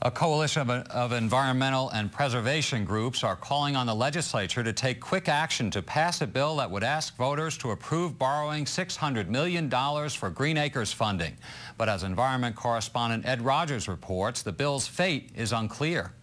A coalition of environmental and preservation groups are calling on the legislature to take quick action to pass a bill that would ask voters to approve borrowing $600 million for Green Acres funding. But as environment correspondent Ed Rogers reports, the bill's fate is unclear.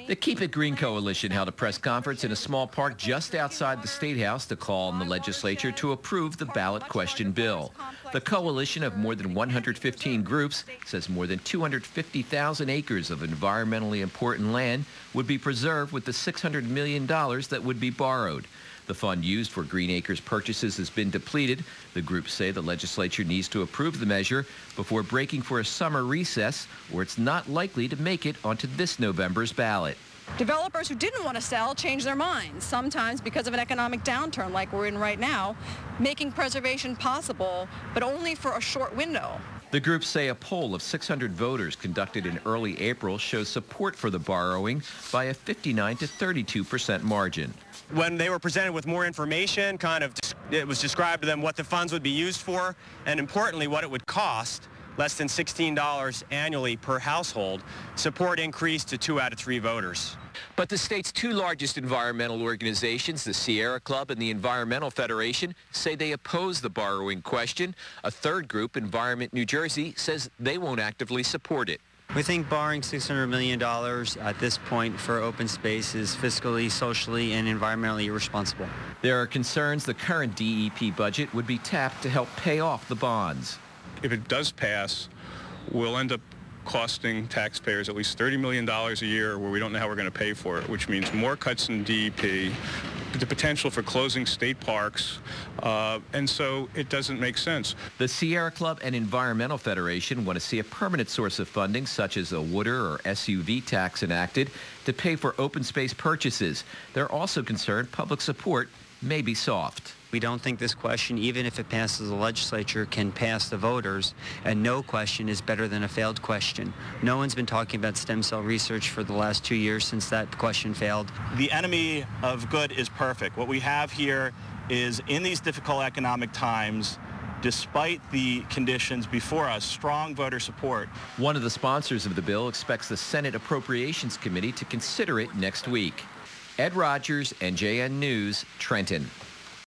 The Keep It Green Coalition held a press conference in a small park just outside the State House to call on the legislature to approve the ballot question bill. The coalition of more than 115 groups says more than 250,000 acres of environmentally important land would be preserved with the $600 million that would be borrowed. The fund used for Green Acres purchases has been depleted. The groups say the legislature needs to approve the measure before breaking for a summer recess, or it's not likely to make it onto this November's ballot. Developers who didn't want to sell changed their minds, sometimes because of an economic downturn like we're in right now, making preservation possible, but only for a short window. The groups say a poll of 600 voters conducted in early April shows support for the borrowing by a 59 to 32% margin. When they were presented with more information, it was described to them what the funds would be used for, and importantly, what it would cost, less than $16 annually per household. Support increased to 2 out of 3 voters. But the state's two largest environmental organizations, the Sierra Club and the Environmental Federation, say they oppose the borrowing question. A third group, Environment New Jersey, says they won't actively support it. We think borrowing $600 million at this point for open space is fiscally, socially, and environmentally irresponsible. There are concerns the current DEP budget would be tapped to help pay off the bonds. If it does pass, we'll end up costing taxpayers at least $30 million a year where we don't know how we're going to pay for it, which means more cuts in DEP, the potential for closing state parks, and so it doesn't make sense. The Sierra Club and Environmental Federation want to see a permanent source of funding, such as a water or SUV tax enacted, to pay for open space purchases. They're also concerned public support may be soft. We don't think this question, even if it passes the legislature, can pass the voters, and no question is better than a failed question. No one's been talking about stem cell research for the last 2 years since that question failed. The enemy of good is perfect. What we have here is, in these difficult economic times, despite the conditions before us, strong voter support. One of the sponsors of the bill expects the Senate Appropriations Committee to consider it next week. Ed Rogers, NJN News, Trenton.